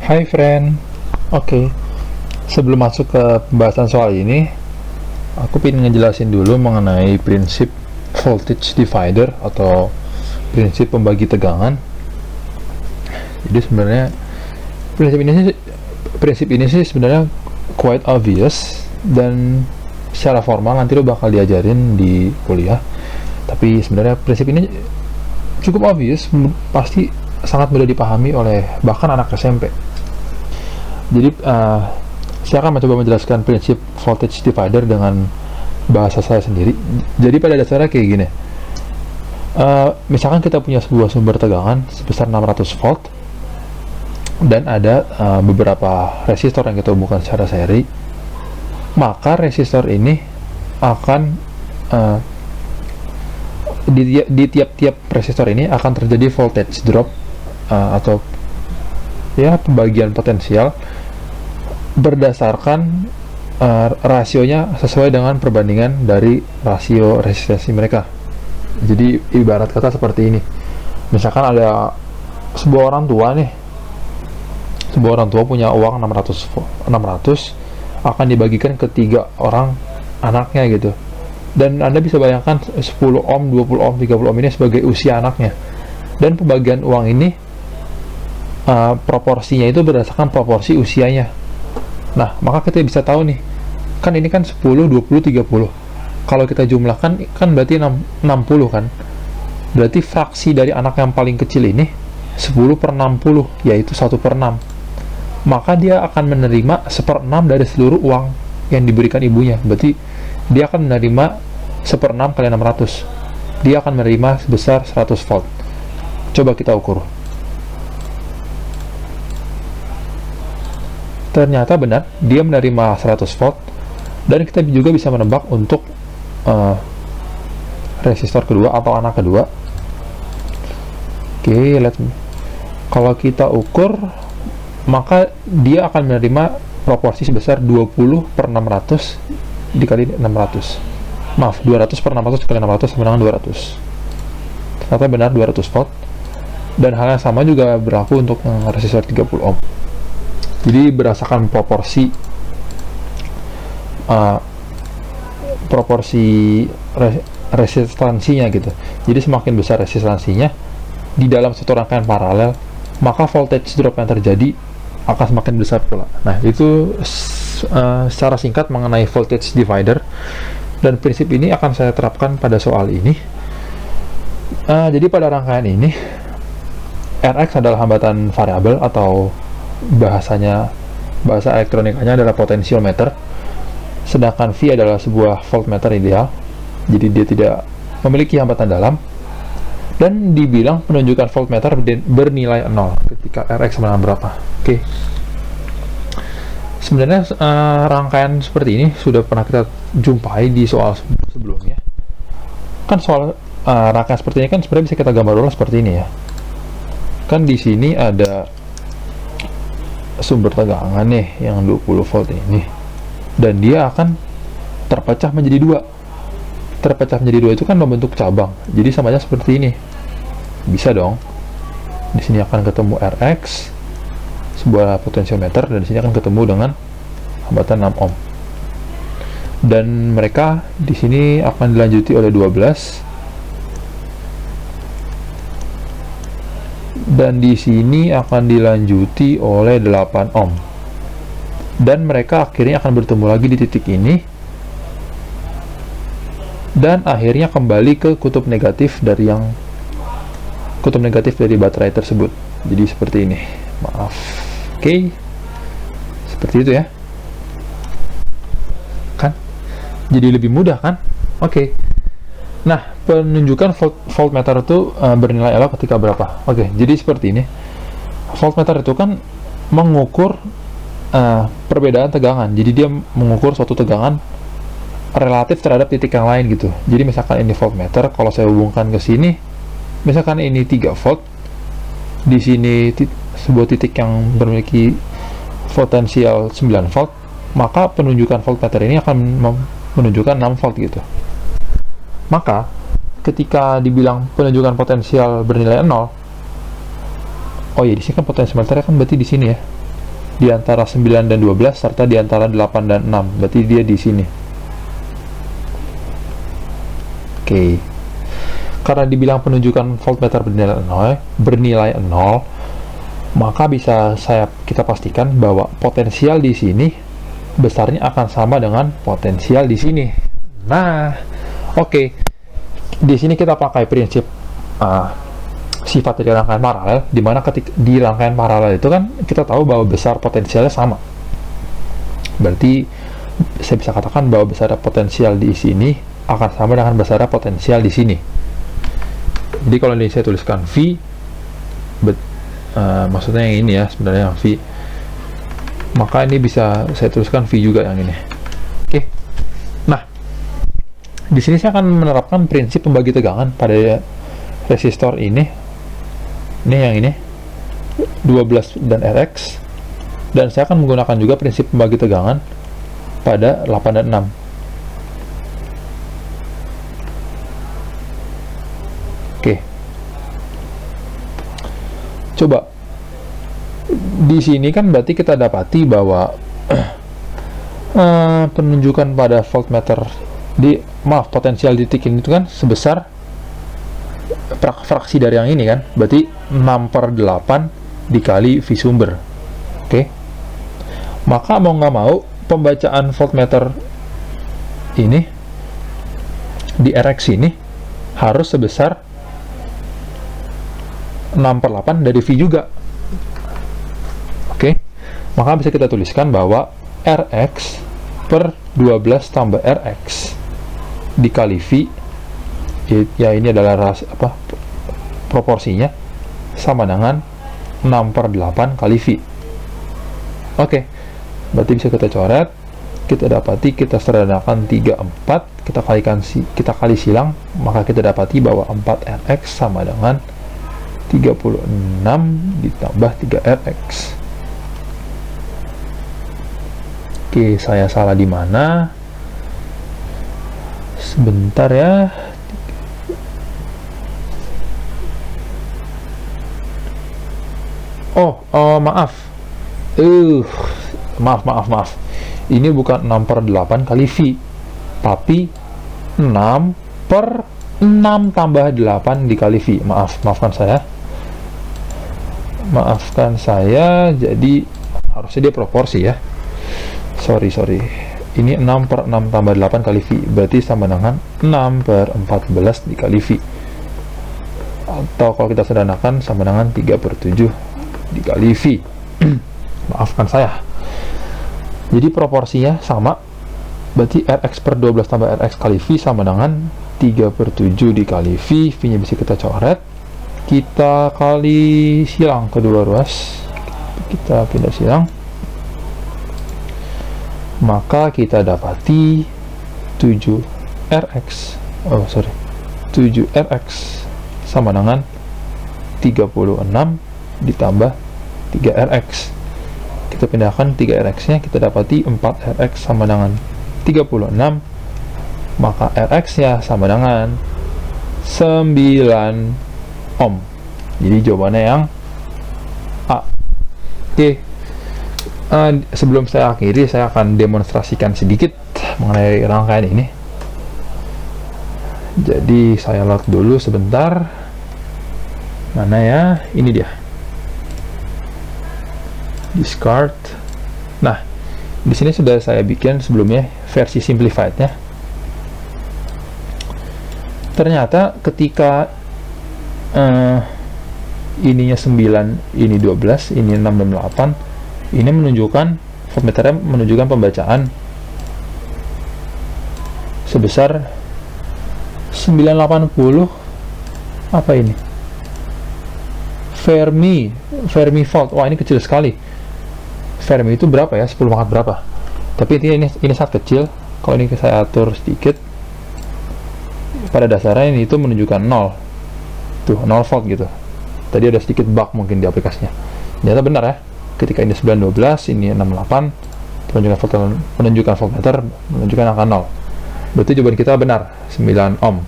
Hai friend, oke. Sebelum masuk ke pembahasan soal ini, aku ingin ngejelasin dulu mengenai prinsip voltage divider atau prinsip pembagi tegangan. Jadi sebenarnya prinsip ini sih sebenarnya quite obvious dan secara formal nanti lo bakal diajarin di kuliah. Tapi sebenarnya prinsip ini cukup obvious, pasti sangat mudah dipahami oleh bahkan anak SMP. Jadi saya akan mencoba menjelaskan prinsip voltage divider dengan bahasa saya sendiri. Jadi pada dasarnya kayak gini, misalkan kita punya sebuah sumber tegangan sebesar 600 volt dan ada beberapa resistor yang kita hubungkan secara seri, maka resistor ini akan di tiap-tiap resistor ini akan terjadi voltage drop atau ya pembagian potensial berdasarkan rasionya sesuai dengan perbandingan dari rasio resistensi mereka. Jadi ibarat kata seperti ini, misalkan ada sebuah orang tua punya uang 600 akan dibagikan ke 3 orang anaknya gitu, dan Anda bisa bayangkan 10 ohm, 20 ohm, 30 ohm ini sebagai usia anaknya, dan pembagian uang ini proporsinya itu berdasarkan proporsi usianya. Nah, maka kita bisa tahu nih, kan ini kan 10, 20, 30. Kalau kita jumlahkan, kan berarti 60 kan? Berarti fraksi dari anak yang paling kecil ini 10 per 60, yaitu 1 per 6. Maka dia akan menerima 1/6 dari seluruh uang yang diberikan ibunya. Berarti dia akan menerima 1/6 kali 600. Dia akan menerima sebesar 100 volt. Coba kita ukur. Ternyata benar, dia menerima 100 volt, dan kita juga bisa menebak untuk resistor kedua atau anak kedua. Oke, kalau kita ukur, maka dia akan menerima proporsi sebesar 20 per 600 dikali 600. Maaf, 200 per 600 dikali 600 sama dengan 200. Ternyata benar 200 volt. Dan hal yang sama juga berlaku untuk resistor 30 ohm. Jadi berdasarkan proporsi resistansinya gitu. Jadi semakin besar resistansinya di dalam satu rangkaian paralel, maka voltage drop yang terjadi akan semakin besar pula. Nah, itu secara singkat mengenai voltage divider, dan prinsip ini akan saya terapkan pada soal ini. Jadi pada rangkaian ini, Rx adalah hambatan variabel atau bahasa elektronikanya adalah potentiometer, sedangkan V adalah sebuah voltmeter ideal. Jadi dia tidak memiliki hambatan dalam, dan dibilang penunjukan voltmeter bernilai 0 ketika Rx sama dengan berapa. Oke. Sebenarnya rangkaian seperti ini sudah pernah kita jumpai di soal sebelumnya. Kan soal rangkaian seperti ini kan sebenarnya bisa kita gambar ulang seperti ini ya. Kan di sini ada sumber tegangan nih yang 20 volt ini, dan dia akan terpecah menjadi 2. Terpecah menjadi 2 itu kan membentuk cabang, jadi samanya seperti ini. Bisa dong, di sini akan ketemu Rx, sebuah potentiometer, dan di sini akan ketemu dengan hambatan 6 ohm, dan mereka di sini akan dilanjuti oleh 12, dan di sini akan dilanjuti oleh 8 ohm, dan mereka akhirnya akan bertemu lagi di titik ini, dan akhirnya kembali ke kutub negatif dari baterai tersebut. Jadi seperti ini, maaf. Oke, seperti itu ya, kan jadi lebih mudah kan? Oke. Nah, penunjukan voltmeter itu bernilai L ketika berapa? Oke, jadi seperti ini. Voltmeter itu kan mengukur perbedaan tegangan. Jadi dia mengukur suatu tegangan relatif terhadap titik yang lain gitu. Jadi misalkan ini voltmeter, kalau saya hubungkan ke sini, misalkan ini 3 volt, di sini sebuah titik yang memiliki potensial 9 volt, maka penunjukan voltmeter ini akan menunjukkan 6 volt gitu. Maka ketika dibilang penunjukan potensial bernilai 0, oh ya, di sini kan potensial meternya kan berarti di sini ya. di antara 9 dan 12 serta di antara 8 dan 6. Berarti dia di sini. Oke. Karena dibilang penunjukan voltmeter bernilai 0, maka bisa kita pastikan bahwa potensial di sini besarnya akan sama dengan potensial di sini. Nah, oke. Di sini kita pakai prinsip sifat dari rangkaian paralel, di mana ketika di rangkaian paralel itu kan kita tahu bahwa besar potensialnya sama. Berarti saya bisa katakan bahwa besar potensial di sini akan sama dengan besar potensial di sini. Jadi kalau ini saya tuliskan V, maksudnya yang ini ya, sebenarnya yang V, maka ini bisa saya tuliskan V juga yang ini. Oke. Nah, di sini saya akan menerapkan prinsip pembagi tegangan pada resistor ini yang ini 12 dan Rx, dan saya akan menggunakan juga prinsip pembagi tegangan pada 8 dan 6. Oke, coba di sini kan berarti kita dapati bahwa penunjukan pada voltmeter potensial di titik ini itu kan sebesar fraksi dari yang ini kan, berarti 6/8 dikali V sumber. Oke. Maka mau nggak mau pembacaan voltmeter ini di Rx ini harus sebesar 6/8 dari V juga. Oke. Maka bisa kita tuliskan bahwa Rx per 12 tambah Rx dikali V, ya ini adalah proporsinya sama dengan 6/8 kali V. Oke, berarti bisa kita coret, kita dapati, kita sederhanakan 34, kita kali silang, maka kita dapati bahwa 4Rx sama dengan 36 ditambah 3Rx. Oke, saya salah di mana? Sebentar ya. Maaf. Maaf. Ini bukan 6/8 kali V, tapi 6/6 tambah 8 dikali V. Maafkan saya. Jadi harusnya dia proporsi ya. Sorry. Ini 6/6 tambah 8 kali V, berarti sama dengan 6/14 dikali V. Atau kalau kita sederhanakan sama dengan 3/7 dikali V. Maafkan saya. Jadi proporsinya sama, berarti Rx per 12 tambah Rx kali V sama dengan 3/7 dikali V. V nya bisa kita coret, kita kali silang kedua ruas, kita pindah silang, maka kita dapati 7Rx sama dengan 36 ditambah 3Rx. Kita pindahkan 3Rx nya, kita dapati 4Rx sama dengan 36, maka Rx nya sama dengan 9 ohm. Jadi jawabannya yang A. Oke. Sebelum saya akhiri, saya akan demonstrasikan sedikit mengenai rangkaian ini. Jadi saya load dulu sebentar. Mana ya? Ini dia. Discard. Nah, di sini sudah saya bikin sebelumnya versi simplified-nya. Ternyata ketika ininya 9, ini 12, ini 6 dan 8, ini menunjukkan voltmeternya menunjukkan pembacaan sebesar 980. Apa ini? Fermi fault. Wah, ini kecil sekali. Fermi itu berapa ya? 10 pangkat berapa? Tapi intinya ini sangat kecil. Kalau ini saya atur sedikit, pada dasarnya ini itu menunjukkan 0. Tuh, 0 volt gitu. Tadi ada sedikit bug mungkin di aplikasinya. Ternyata benar ya. Ketika ini 912, ini 68, penunjukan voltmeter menunjukkan angka 0. Berarti jawaban kita benar, 9 ohm.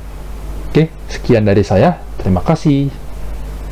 Oke, sekian dari saya. Terima kasih.